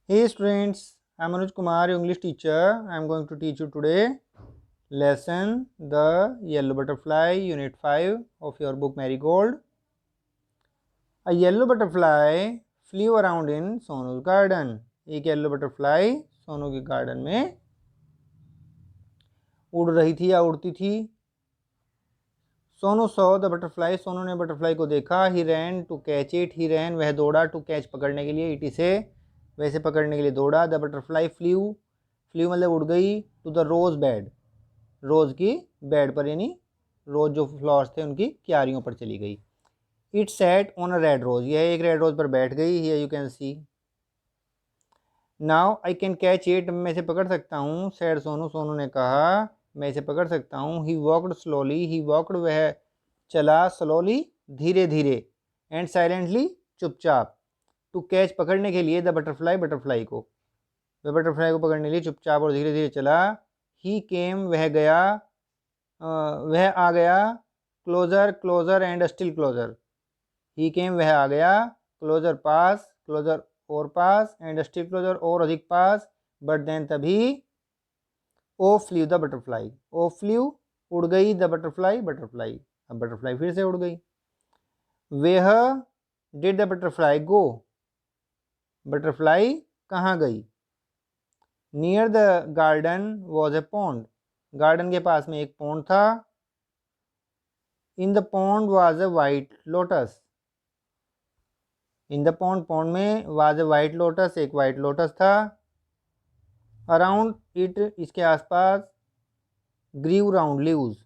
Hey students, I'm Anuj Kumar, your English teacher. I'm going to teach you today lesson The Yellow Butterfly, Unit 5 of your book Marigold. A yellow butterfly flew around in Sonu's garden. एक yellow butterfly Sonu के garden में उड़ रही थी या उड़ती थी. Sonu saw the butterfly, Sonu ने बटरफ्लाई को देखा. ही रैन टू कैच इट, ही रैन वह दौड़ा, टू कैच पकड़ने के लिए, इट इसे वैसे पकड़ने के लिए दौड़ा. द बटरफ्लाई फ्ल्यू, फ्ल्यू मतलब उड़ गई, टू द रोज बेड, रोज़ की बेड पर, यानी रोज़ जो फ्लावर्स थे उनकी क्यारियों पर चली गई. It sat on a red rose, यह एक रेड रोज़ पर बैठ गई. Here you can see. Now I can catch it, मैं इसे पकड़ सकता हूँ. सैड सोनू, सोनू ने कहा मैं इसे पकड़ सकता हूँ. He walked slowly, he walked वह चला, स्लोली धीरे धीरे, एंड साइलेंटली चुपचाप, टू कैच पकड़ने के लिए, द बटरफ्लाई बटरफ्लाई को, वह बटरफ्लाई को पकड़ने के लिए चुपचाप और धीरे धीरे चला. ही केम वह गया, वह आ गया. Closer closer and still closer, he came वह आ गया. क्लोजर पास, क्लोजर और पास, एंड स्टिल क्लोजर और अधिक पास. बट देन तभी, off flew the butterfly, off flew उड़ गई, द बटरफ्लाई बटरफ्लाई, अब बटरफ्लाई फिर से उड़ गई. Where did the butterfly go, butterfly कहाँ गई. Near the garden was a pond, garden के पास में एक पॉन्ड था. In the pond was a white lotus, in the pond, pond में, वाज ए वाइट लोटस, एक वाइट लोटस था. अराउंड इट, इसके आसपास. Grew round leaves,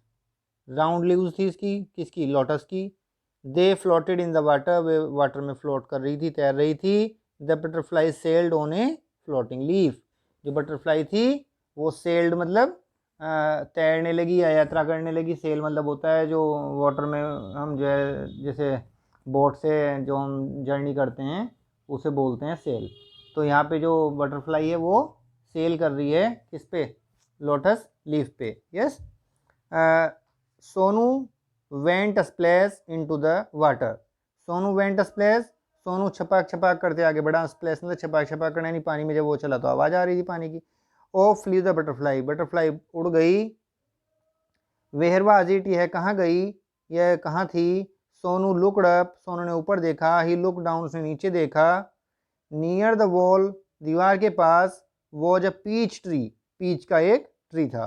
round leaves थी इसकी, किसकी, लोटस की. They floated in the water, वे वाटर में फ्लोट कर रही थी, तैर रही थी. The butterfly sailed on a floating leaf, जो बटरफ्लाई थी वो सेल्ड मतलब तैरने लगी या यात्रा करने लगी. सेल मतलब होता है जो वाटर में हम जो है जैसे बोट से जो हम जर्नी करते हैं उसे बोलते हैं सेल. तो यहाँ पे जो बटरफ्लाई है वो सेल कर रही है किस पे, लोटस लीफ पे. Yes. Sonu went splash into the water, Sonu went splash, Sonu छपाक छपाक करते आगे बढ़ा. स्प्लैश मतलब छपाक छपाक करना, यानी पानी में जब वो चला तो आवाज़ आ रही थी पानी की. ओ फ्ल्यू द बटरफ्लाई, बटरफ्लाई उड़ गई. वेयर वाज इट, यह कहाँ गई, यह कहाँ थी. सोनू लुकड अप, सोनू ने ऊपर देखा. ही लुक डाउन, उसने नीचे देखा. नियर द वॉल, दीवार के पास. Was a peach tree, peach का एक ट्री था.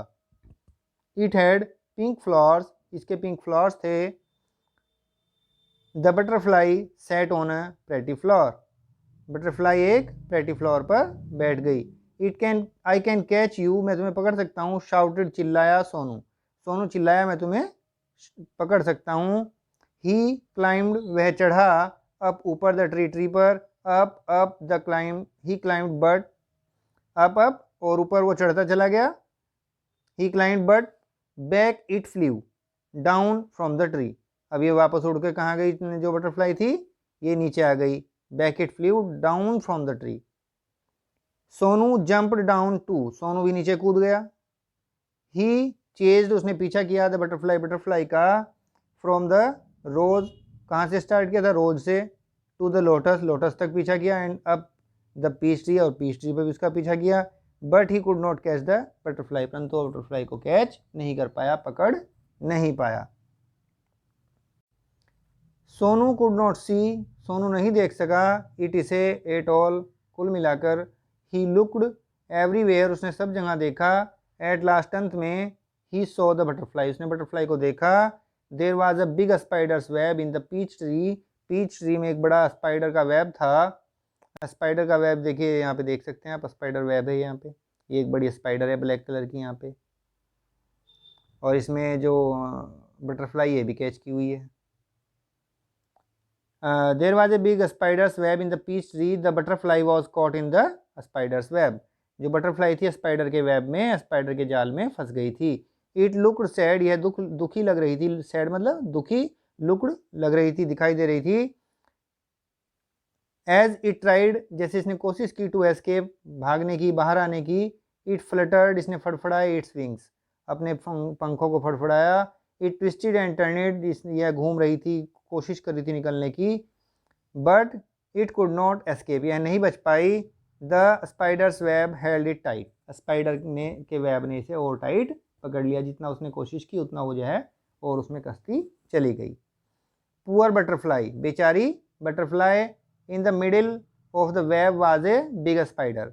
इट हैड पिंक फ्लावर्स, इसके पिंक फ्लावर्स थे. The butterfly sat on a pretty flower, butterfly एक प्रेटी फ्लावर पर बैठ गई. It can, I can catch you, मैं तुम्हें पकड़ सकता हूँ. शाउटेड, चिल्लाया सोनू, सोनू चिल्लाया मैं तुम्हें पकड़ सकता हूँ. ही क्लाइम्ड, वह चढ़ा. अप, ऊपर, द ट्री, ट्री पर. Up up the climb, he climbed, but up up और ऊपर वो चढ़ता चला गया. He climbed but back it flew down from the tree, अब ये वापस उड़ के कहाँ गई, जो बटरफ्लाई थी ये नीचे आ गई. Back it flew down from the tree. Sonu jumped down too, Sonu भी नीचे कूद गया. ही चेज्ड, उसने पीछा किया. द बटरफ्लाई, बटरफ्लाई का. फ्रॉम द रोज, कहाँ से स्टार्ट किया था, रोज से. टू द लोटस, लोटस तक पीछा किया. And up the peach tree, और पीच ट्री पर भी उसका पीछा किया. But he could not catch the butterfly, परंतु बटरफ्लाई को कैच नहीं कर पाया, पकड़ नहीं पाया. Sonu could not see, Sonu नहीं देख सका. इट इसे, एट ऑल, कुल मिलाकर. ही लुक्ड एवरीवेयर, उसने सब जगह देखा. एट लास्ट, अंत में. ही सॉ द बटरफ्लाई, उसने बटरफ्लाई को देखा. There was a big spider's web in the peach tree, peach tree में एक बड़ा स्पाइडर का वेब था. स्पाइडर का वेब देखिए यहाँ पे देख सकते हैं आप, स्पाइडर वेब है यहाँ पे. ये एक बड़ी स्पाइडर है ब्लैक कलर की यहाँ पे, और इसमें जो बटरफ्लाई है भी कैच की हुई है. There was a big spider's web in the peach tree, the butterfly was caught in the spiders web, जो बटरफ्लाई थी स्पाइडर के वेब में, स्पाइडर के जाल में फंस गई थी. इट लुक्ड सैड, यह दुखी लग रही थी. सैड मतलब दुखी. लुक्ड लग रही थी, दिखाई दे रही थी. एज इट ट्राइड, जैसे इसने कोशिश की. टू एस्केप, भागने की, बाहर आने की. इट फ्लटर्ड, इसने फड़फड़ाए. इट्स विंग्स, अपने पंखों को फड़फड़ाया. इट ट्विस्टेड एंड टर्नेड, यह घूम रही थी, कोशिश कर रही थी निकलने की. But it could not escape, यह नहीं बच पाई. The spiders web held it tight, spider ने के वेब ने इसे और टाइट पकड़ लिया, जितना उसने कोशिश की उतना वो जो है और उसमें कसती चली गई। पुअर बटरफ्लाई, बेचारी butterfly, in the middle of the web was a big spider,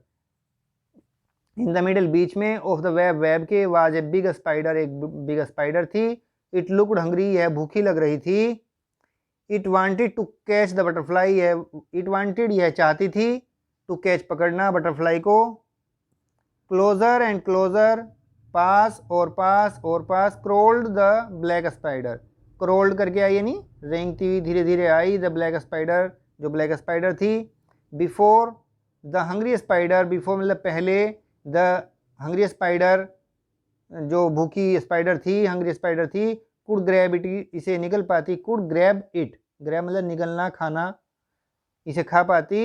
in the middle बीच में, ऑफ द वेब वेब के, वाज ए बिग स्पाइडर, एक बिग स्पाइडर थी। इट लुक्ड हंग्री, यह भूखी लग रही थी। It wanted to catch the butterfly, it wanted यह चाहती थी, टू कैच पकड़ना बटरफ्लाई को। क्लोजर एंड क्लोजर, पास और पास और पास, क्रोल्ड द ब्लैक स्पाइडर, क्रोल्ड करके आई यानी रेंगती हुई धीरे धीरे आई, द ब्लैक स्पाइडर, जो ब्लैक स्पाइडर थी। Before the hungry spider, before मतलब पहले, द हंग्री स्पाइडर जो भूखी स्पाइडर थी, हंग्री स्पाइडर थी, कुड ग्रैब इट, इसे निगल पाती, कुड ग्रैब इट, ग्रैब मतलब निगलना खाना, इसे खा पाती,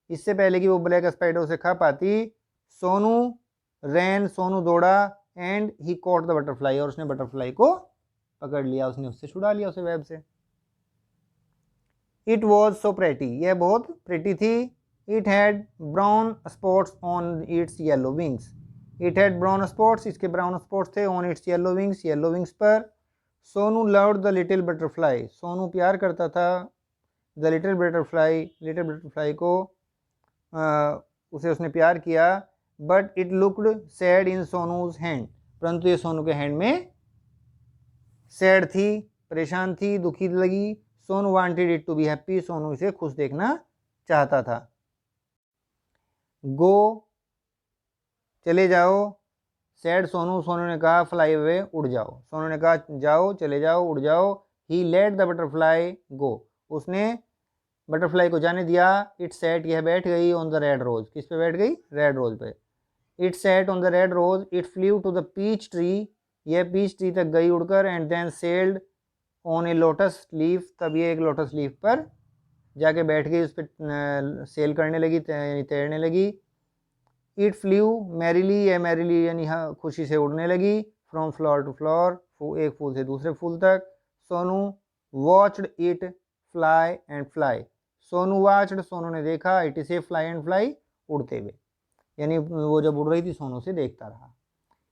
इससे पहले कि वो ब्लैक स्पाइडर उसे खा पाती। सोनू रैन, सोनू दौड़ा, and he caught the butterfly, और उसने बटरफ्लाई को पकड़ लिया, उसने उससे छुड़ा लिया उसे वेब से। इट वॉज सो प्रेटी, यह बहुत प्रेटी थी। It had brown spots on its yellow wings, it had brown spots, इसके ब्राउन स्पॉट्स थे, on its yellow wings, yellow wings पर। Sonu loved the little butterfly, Sonu प्यार करता था द लिटिल बटरफ्लाई को, उसे उसने प्यार किया। But it looked sad in सोनूज hand, परंतु ये सोनू के हैंड में सैड थी, परेशान थी, दुखी लगी। Sonu wanted it to be happy, Sonu इसे खुश देखना चाहता था। गो, चले जाओ, सैड सोनू, सोनू ने कहा, फ्लाई अवे, उड़ जाओ, सोनू ने कहा जाओ, चले जाओ, उड़ जाओ। ही लेट द बटरफ्लाई गो, उसने बटरफ्लाई को जाने दिया। इट सेट, यह बैठ गई, ऑन द रेड रोज, किस पे बैठ गई, रेड रोज पे। It sat on the red rose, it flew to the peach tree, यह पीच ट्री तक गई उड़कर, and then sailed on a lotus leaf, तब ये एक लोटस लीफ पर जाके बैठ गई, उस पर सेल करने लगी, तैरने लगी। इट फ्ल्यू मैरिली, यह मैरिली यानी खुशी से उड़ने लगी, फ्रॉम फ्लोर टू फ्लोर, एक फूल से दूसरे फूल तक। Sonu watched it fly and fly, Sonu watched, Sonu ने देखा, इट इसे फ्लाई एंड फ्लाई, उड़ते हुए, यानी वो जब उड़ रही थी सोनू से देखता रहा।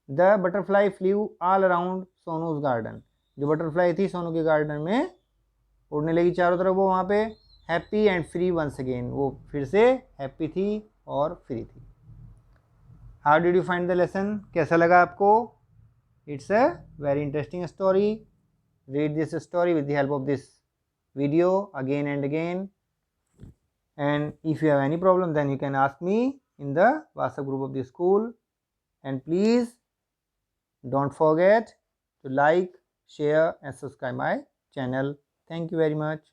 The butterfly flew all around Sonu's garden, जो बटरफ्लाई थी सोनू के गार्डन में उड़ने लगी चारों तरफ वो वहाँ पे। Happy and free once again, वो फिर से हैप्पी थी और फ्री थी। How did you find the lesson, कैसा लगा आपको? It's a very interesting story. Read this story with the help of this video again and again, and if you have any problem then you can ask me in the WhatsApp group of the school, and please don't forget to like, share and subscribe my channel. Thank you very much.